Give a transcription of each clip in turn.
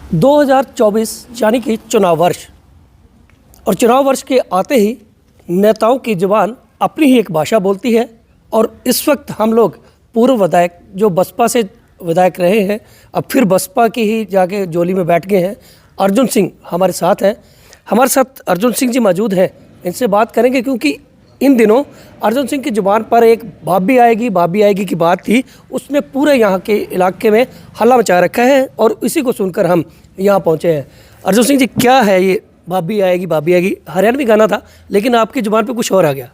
2024 यानी कि चुनाव वर्ष, और चुनाव वर्ष के आते ही नेताओं की ज़ुबान अपनी ही एक भाषा बोलती है। और इस वक्त हम लोग पूर्व विधायक जो बसपा से विधायक रहे हैं, अब फिर बसपा की ही जाके जोली में बैठ गए हैं, अर्जुन सिंह हमारे साथ हैं। हमारे साथ अर्जुन सिंह जी मौजूद हैं, इनसे बात करेंगे क्योंकि इन दिनों अर्जुन सिंह की ज़ुबान पर एक भाभी आएगी की बात थी। उसने पूरे यहाँ के इलाके में हल्ला मचा रखा है और इसी को सुनकर हम यहाँ पहुँचे हैं। अर्जुन सिंह जी, क्या है ये भाभी आएगी? हरियाणवी गाना था, लेकिन आपकी ज़ुबान पे कुछ और आ गया।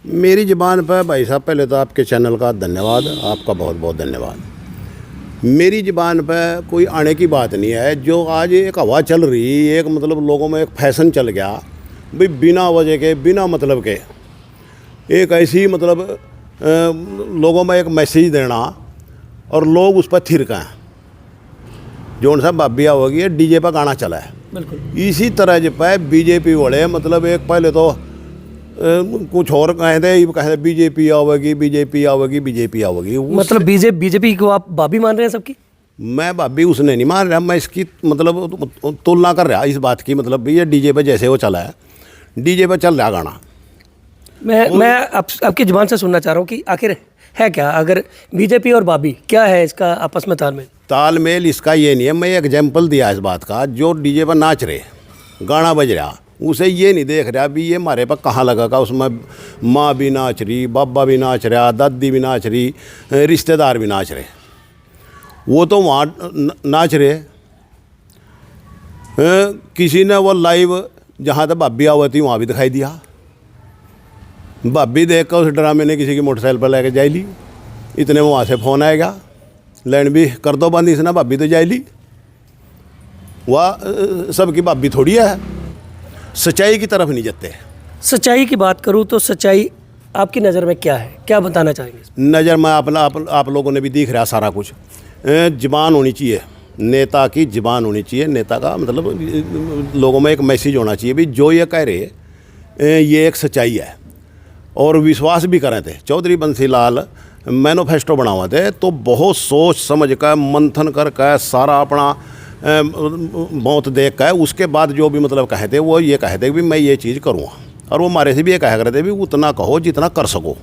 मेरी ज़ुबान पर भाई साहब, पहले तो आपके चैनल का धन्यवाद, आपका बहुत बहुत धन्यवाद। मेरी ज़ुबान पर कोई आने की बात नहीं है। जो आज एक हवा चल रही, एक मतलब लोगों में एक फैशन चल गया भाई, बिना वजह के, बिना मतलब के एक ऐसी मतलब लोगों में एक मैसेज देना और लोग उस पर थिरका जो उनसे बाबिया होगी डीजे पर गाना चला है। बिल्कुल इसी तरह जो है बीजेपी वाले मतलब एक पहले तो कुछ और कहते बीजेपी आवेगी। मतलब बीजेपी को आप भाभी मान रहे हैं सबकी? मैं भाभी उसने नहीं मान रहा, मैं इसकी मतलब तुलना कर रहा इस बात की। मतलब भी ये डीजे पे जैसे वो चला है, डीजे पे चल रहा गाना। मैं आपकी ज़ुबान से सुनना चाह रहा हूँ कि आखिर है क्या, अगर बीजेपी और भाभी क्या है इसका आपस में तालमेल? तालमेल इसका ये नहीं है। मैं एग्जाम्पल दिया इस बात का, जो डीजे पर नाच रहे, गाना बज रहा, उसे ये नहीं देख रहा भी ये हमारे पर कहाँ लगा। उसमें माँ भी नाच रही, बाबा भी नाच रहा, दादी भी नाच रही, रिश्तेदार भी नाच रहे। वो तो वहाँ नाच रहे। किसी ने वो लाइव जहाँ तक भाभी आवती थी वहाँ भी दिखाई दिया। भाभी देख कर उस ड्रामे ने किसी की मोटरसाइकिल पर लेके जाई ली। इतने में वहाँ से फ़ोन आएगा, लैंड भी कर दो बंद, इसने भाभी तो जाई ली। वह सबकी भाभी थोड़ी है, सच्चाई की तरफ नहीं जाते। सच्चाई की बात करूँ तो सच्चाई आपकी नज़र में क्या है, क्या बताना चाहेंगे? नज़र में आप लोगों ने भी दिख रहा सारा कुछ। ज़बान होनी चाहिए, नेता की ज़बान होनी चाहिए। नेता का मतलब लोगों में एक मैसेज होना चाहिए भी जो ये कह रहे ये एक सच्चाई है, और विश्वास भी कर रहे थे। चौधरी बंसी लाल मैनिफेस्टो बना हुआ थे तो बहुत सोच समझ कर, मंथन कर सारा अपना मौत देख कर उसके बाद जो भी मतलब कहते वो ये कहते भी मैं ये चीज़ करूँगा। और वो हमारे से भी ये कहा करते भी उतना कहो जितना कर सको,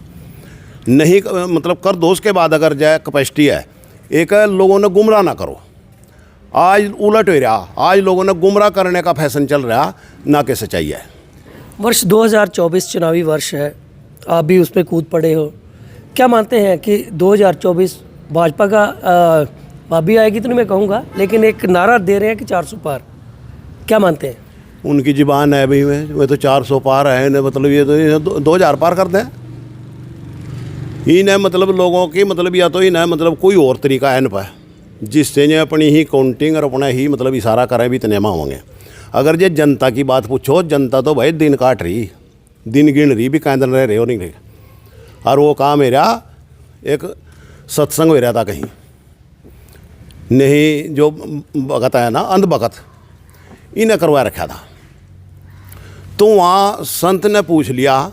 नहीं मतलब कर दो। उसके बाद अगर जाए कैपेसिटी है, एक लोगों ने गुमराह ना करो। आज उलट हो रहा, आज लोगों ने गुमराह करने का फैशन चल रहा, ना कि सच्चाई है। वर्ष 2024 चुनावी वर्ष है, आप भी उस पर कूद पड़े हो। क्या मानते हैं कि 2024 भाजपा का भाभी आएगी तो नहीं मैं कहूँगा, लेकिन एक नारा दे रहे हैं कि 400 पार, क्या मानते हैं? उनकी ज़बान है भाई, वे तो 400 पार है ने, मतलब ये तो 2000 पार करते हैं। इन्हें मतलब लोगों की मतलब या तो इन्हें मतलब कोई और तरीका है इन पर जिससे ने अपनी ही काउंटिंग और अपना ही मतलब इशारा करें भी इतने होंगे। अगर ये जनता की बात पूछो, जनता तो भाई दिन काट रही, दिन गिन रही भी कहीं दिन रह रहे हो नहीं रहे। और वो काम मेरा एक सत्संग हो रहा था कहीं, नहीं जो भगत है ना, अंध भगत, इन्हें करवा रखा था। तो वहाँ संत ने पूछ लिया,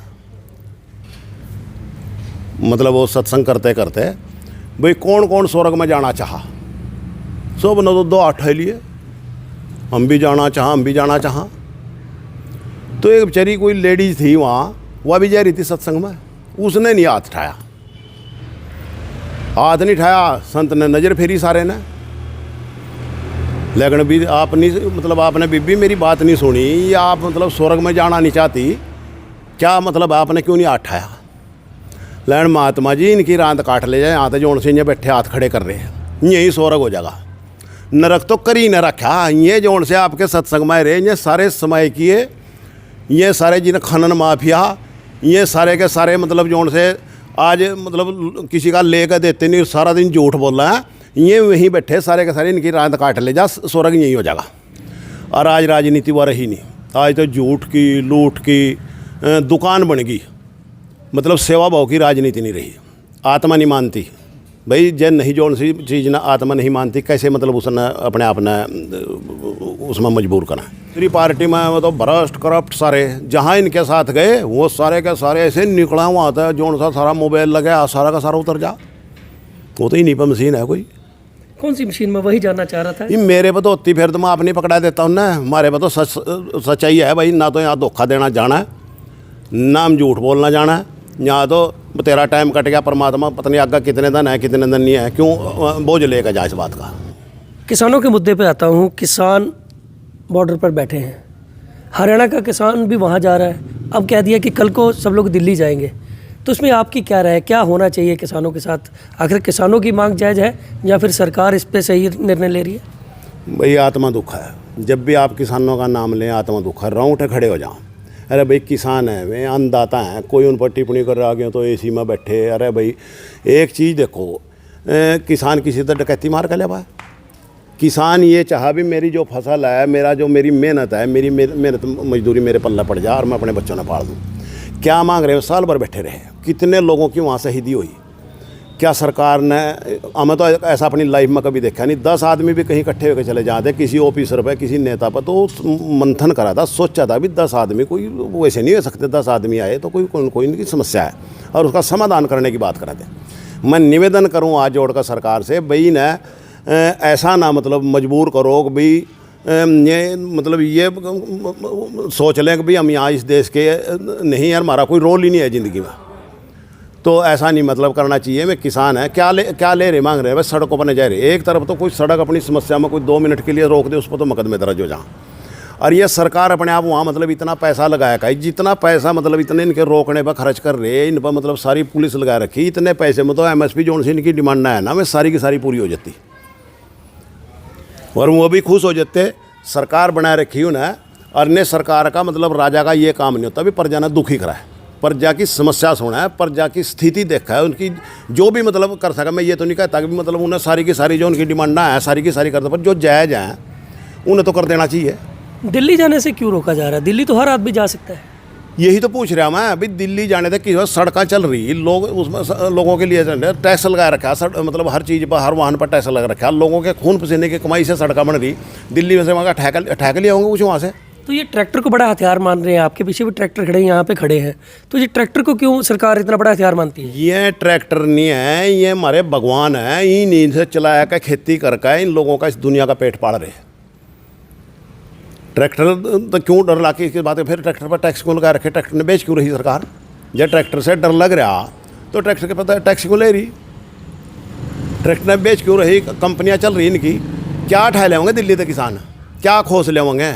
मतलब वो सत्संग करते करते भाई कौन कौन स्वर्ग में जाना चाहा। सब न तो 2 हाथ है लिए, हम भी जाना चाहा। तो एक बेचारी कोई लेडीज थी वहाँ, वह भी जा रही थी सत्संग में, उसने नहीं हाथ उठाया। हाथ नहीं उठाया, संत ने नज़र फेरी सारे ने। लेकिन भी आप नहीं मतलब आपने बीबी मेरी बात नहीं सुनी, या आप मतलब स्वर्ग में जाना नहीं चाहती क्या, मतलब आपने क्यों नहीं हाथ उठाया? लैंड महात्मा जी इनकी रात काट ले जाए, यहाँ तो जोन से ये बैठे हाथ खड़े कर रहे हैं, यही स्वर्ग हो जाएगा। नरक तो कर ही न रखा, ये जोन से आपके सत्संग में रहे, ये सारे समय किए, ये सारे जिन खनन माफिया, ये सारे के सारे मतलब जोन से आज मतलब किसी का लेकर देते नहीं, सारा दिन झूठ बोल रहा है, ये वहीं बैठे सारे के सारे, इनकी रात काट ले जा, स्वर्ग यही हो जाएगा। और आज राजनीति वो रही नहीं, आज तो झूठ की, लूट की दुकान बन गई। मतलब सेवा भाव की राजनीति नहीं रही, आत्मा नहीं मानती भाई। जन नहीं जो सी चीज़ ना आत्मा नहीं मानती, कैसे मतलब उसने अपने आप ने उसमें मजबूर करना। दूसरी पार्टी में वो तो भ्रष्ट करप्ट सारे, जहाँ इनके साथ गए वो सारे के सारे ऐसे निकला हुआ आता है, जो सा सारा मोबाइल लगा सारा का सारा उतर जा। वो तो ही नहीं पर मशीन है कोई। कौन सी मशीन में, वही जानना चाह रहा था। ये मेरे पे तो होती फिर तो मैं आप नहीं पकड़ा देता हूँ ना। हमारे पे तो सच्चाई है भाई, ना तो यहाँ धोखा देना जाना है, ना हम झूठ बोलना जाना है। यहाँ तो तेरा टाइम कट गया, परमात्मा पता नहीं आगे कितने दिन है कितने दिन नहीं है, क्यों बोझ लेकर जाए इस बात का। किसानों के मुद्दे पे आता हूँ। किसान बॉर्डर पर बैठे हैं, हरियाणा का किसान भी वहाँ जा रहा है, अब कह दिया कि कल को सब लोग दिल्ली जाएंगे, तो इसमें आपकी क्या राय है, क्या होना चाहिए किसानों के साथ? आखिर किसानों की मांग जायज़ है या फिर सरकार इस पर सही निर्णय ले रही है? भाई आत्मा दुख है, जब भी आप किसानों का नाम लें आत्मा दुख है, उठे खड़े हो जाओ। अरे भाई किसान है, वे अन्नदाता हैं, कोई उन पर टिप्पणी कर रहा गया तो एसी में बैठे। अरे भाई एक चीज़ देखो, किसान किसी तरह डकैती मार कर ले पाए। किसान ये चाहा भी मेरी जो फसल है, मेरा जो मेरी मेहनत है, मेरी मेहनत मजदूरी मेरे पल्ला पड़ जाए और मैं अपने बच्चों ने पाल दूँ। क्या मांग रहे हो? साल भर बैठे रहे, कितने लोगों की वहाँ शहीदी हुई। क्या सरकार ने, हमें तो ऐसा अपनी लाइफ में कभी देखा नहीं, 10 आदमी भी कहीं इकट्ठे होकर चले जाते किसी ऑफिसर पर, किसी नेता पर, तो मंथन करा था, सोचा था भी 10 आदमी कोई वैसे नहीं हो सकते, 10 आदमी आए तो कोई इनकी समस्या है और उसका समाधान करने की बात कराते। मैं निवेदन करूँ आज जोड़कर सरकार से, भाई ने ऐसा ना मतलब मजबूर करो कि भाई ये मतलब ये सोच लें कि भाई हम यहाँ इस देश के नहीं यार, हमारा कोई रोल ही नहीं है ज़िंदगी में, तो ऐसा नहीं मतलब करना चाहिए। मैं किसान है, क्या ले रहे मांग रहे हैं? बस सड़कों पर नहीं जा रहे। एक तरफ तो कोई सड़क अपनी समस्या में कोई 2 मिनट के लिए रोक दे, उस पर तो मुकदमे दर्ज हो जाए। और ये सरकार अपने आप वहाँ मतलब इतना पैसा लगाया का, जितना पैसा मतलब इतने इनके रोकने पर खर्च कर रहे हैं, इन पर मतलब सारी पुलिस लगा रखी, इतने पैसे में तो MSP जो इनकी डिमांड ना है ना, मैं सारी की सारी पूरी हो जाती और वो भी खुश हो जाते। सरकार बनाए रखी हूँ ना, और ने सरकार का मतलब राजा का ये काम नहीं होता भी प्रजा ने दुखी करा है, प्रजा की समस्या सुना है, प्रजा की स्थिति देखा है, उनकी जो भी मतलब कर सका। मैं ये तो नहीं कहता कि मतलब उन्हें सारी की सारी जो उनकी डिमांड ना है सारी की सारी कर दो, पर जो जायज़ है उन्हें तो कर देना चाहिए। दिल्ली जाने से क्यों रोका जा रहा है? दिल्ली तो हर आदमी जा सकता है। यही तो पूछ रहा मैं अभी, दिल्ली जाने तक की सड़कें चल रही, लोग उसमें लोगों के लिए टैक्स लगा रखा है, मतलब हर चीज़ पर, हर वाहन पर टैक्स लगा रखा है, लोगों के खून पसीने की कमाई से सड़कें बन रही। दिल्ली में से वहाँ ठेका लिया होंगे कुछ वहाँ से। तो ये ट्रैक्टर को बड़ा हथियार मान रहे हैं, आपके पीछे भी ट्रैक्टर खड़े हैं, यहाँ पे खड़े हैं, तो ये ट्रैक्टर को क्यों सरकार इतना बड़ा हथियार मानती है? ये ट्रैक्टर नहीं है, ये हमारे भगवान है, इन इनसे चलाया कर खेती करके इन लोगों का इस दुनिया का पेट पाल रहे। ट्रैक्टर तो क्यों डर ला के इसकी बात है? फिर ट्रैक्टर पर टैक्स क्यों लगा रखे? ट्रैक्टर ने बेच क्यों रही सरकार? जब ट्रैक्टर से डर लग रहा तो ट्रैक्टर के पता टैक्स क्यों ले रही? ट्रैक्टर ने बेच क्यों रही? कंपनियां चल रही इनकी, क्या उठा ले होंगे दिल्ली के किसान, क्या खोस ले होंगे?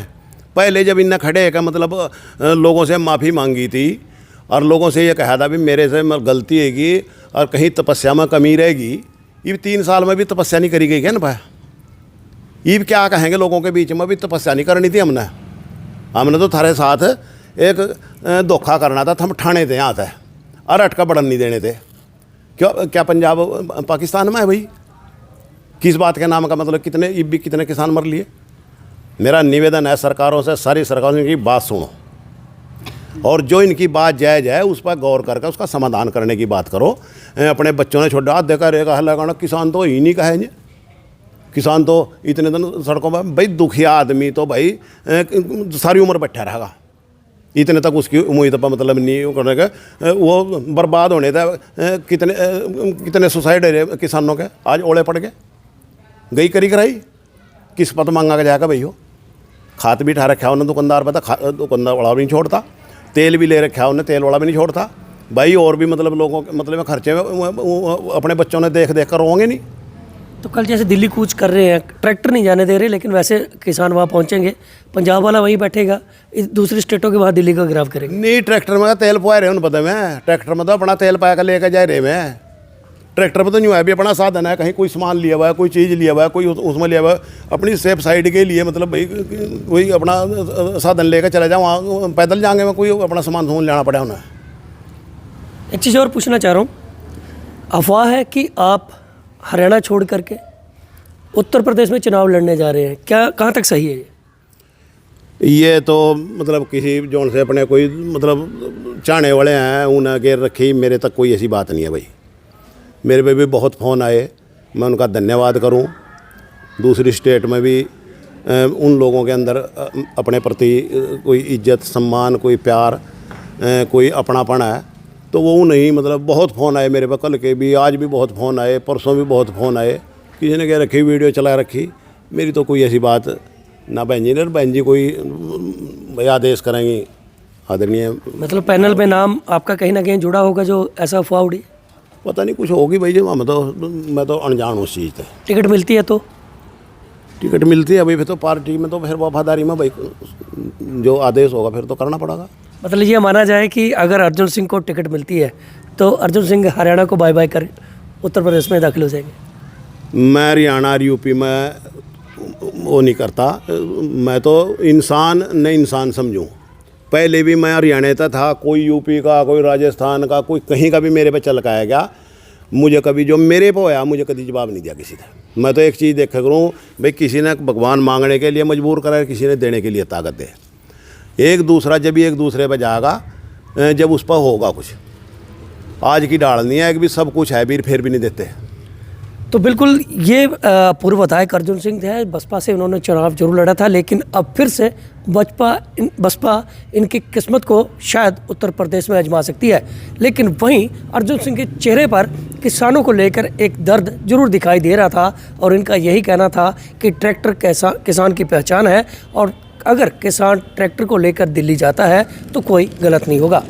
पहले जब इन्हें खड़े का मतलब लोगों से माफ़ी मांगी थी और लोगों से ये कहा था भी मेरे से गलती हैगी और कहीं तपस्या में कमी रहेगी, ये 3 साल में भी तपस्या नहीं करी गई क्या ना पाया? ये क्या कहेंगे लोगों के बीच में भी तपस्या नहीं करनी थी हमने तो थारे साथ एक धोखा करना था, हम ठाणे थे यहाँ थे और अटका बढ़न नहीं देने थे। क्या पंजाब पाकिस्तान में है भाई? किस बात के नाम का मतलब कितने किसान मर लिए? मेरा निवेदन है सरकारों से, सारी सरकारों की बात सुनो और जो इनकी बात जायज़ है उस पर गौर करके उसका समाधान करने की बात करो। अपने बच्चों ने छोड़ा देखा रहेगा हल्ला, किसान तो ही नहीं कहेंगे, किसान तो इतने दिन सड़कों पर। भाई दुखिया आदमी तो भाई सारी उम्र बैठा रहेगा, इतने तक उसकी उम्मीद पर मतलब नहीं करने का, वो बर्बाद होने था। कितने सुसाइड है किसानों के, आज ओले पड़ गए, गई करी कराई, किस पत मांगा के जाएगा भाई? हो खाद भी ठा रखा उन्हें दुकानदार पर, दुकानदार वाला भी नहीं छोड़ता, तेल भी ले रखा उन्हें, तेल वाला भी नहीं छोड़ता भाई। और भी मतलब लोगों के मतलब खर्चे में अपने बच्चों ने देख कर रोएंगे नहीं। तो कल जैसे दिल्ली कूच कर रहे हैं, ट्रैक्टर नहीं जाने दे रहे, लेकिन वैसे किसान वहाँ पहुँचेंगे, पंजाब वाला वहीं बैठेगा, दूसरी स्टेटों के बाद दिल्ली का गिराव करेंगे। नहीं, ट्रैक्टर में तेल पुआ रहे हैं पता में, ट्रैक्टर में तो अपना तेल पाया कर लेकर जा रहे हैं। ट्रैक्टर पर तो नहीं हुआ भी अपना साधन है, कहीं कोई सामान लिया हुआ है, कोई चीज़ लिया हुआ है, कोई उसमें लिया हुआ है अपनी सेफ साइड के लिए, मतलब भाई वही अपना साधन लेकर चला जाओ, वहाँ पैदल जाएंगे में कोई अपना सामान लेना पड़ा उन्हें। एक चीज़ और पूछना चाह रहा हूँ, अफवाह है कि आप हरियाणा छोड़ करके उत्तर प्रदेश में चुनाव लड़ने जा रहे हैं, क्या कहाँ तक सही है ये? तो मतलब किसी जोन से अपने कोई मतलब चाहने वाले हैं उन्हें घेर रखी, मेरे तक कोई ऐसी बात नहीं है भाई। मेरे पे भी बहुत फ़ोन आए, मैं उनका धन्यवाद करूं। दूसरी स्टेट में भी उन लोगों के अंदर अपने प्रति कोई इज्जत सम्मान, कोई प्यार, कोई अपनापन है, तो वो नहीं मतलब बहुत फ़ोन आए मेरे पे, कल के भी, आज भी बहुत फ़ोन आए, परसों भी बहुत फ़ोन आए। किसी ने कह रखी वीडियो चला रखी, मेरी तो कोई ऐसी बात ना बहन जी ने, बहन जी कोई भाई आदेश करेंगी आदरणीय। मतलब पैनल में नाम आपका कहीं ना कहीं जुड़ा होगा जो ऐसा अफवाह उड़ी? पता नहीं कुछ होगी भाई जी, मैं तो अनजान हूँ उस चीज़ से। टिकट मिलती है तो? टिकट मिलती है अभी, फिर तो पार्टी में तो फिर वफादारी में भाई जो आदेश होगा फिर तो करना पड़ेगा। मतलब ये माना जाए कि अगर अर्जुन सिंह को टिकट मिलती है तो अर्जुन सिंह हरियाणा को बाय बाय कर उत्तर प्रदेश में दाखिल हो जाएंगे? मैं हरियाणा और यूपी में वो नहीं करता, मैं तो इंसान न इंसान समझूं। पहले भी मैं हरियाणा था, कोई यूपी का, कोई राजस्थान का, कोई कहीं का भी मेरे पे चल के गया, मुझे कभी जो मेरे पे होया मुझे कभी जवाब नहीं दिया किसी ने। मैं तो एक चीज़ देखा करूँ भाई, किसी ने भगवान मांगने के लिए मजबूर करा, किसी ने देने के लिए ताकत दे। एक दूसरा जब एक दूसरे पे जाएगा जब उस पर होगा कुछ। आज की डाल नहीं है कि भी सब कुछ है भी फिर भी नहीं देते। तो बिल्कुल ये पूर्व विधायक अर्जुन सिंह थे, बसपा से उन्होंने चुनाव जरूर लड़ा था, लेकिन अब फिर से बसपा इनकी किस्मत को शायद उत्तर प्रदेश में आजमा सकती है। लेकिन वहीं अर्जुन सिंह के चेहरे पर किसानों को लेकर एक दर्द जरूर दिखाई दे रहा था और इनका यही कहना था कि ट्रैक्टर किसान की पहचान है और अगर किसान ट्रैक्टर को लेकर दिल्ली जाता है तो कोई गलत नहीं होगा।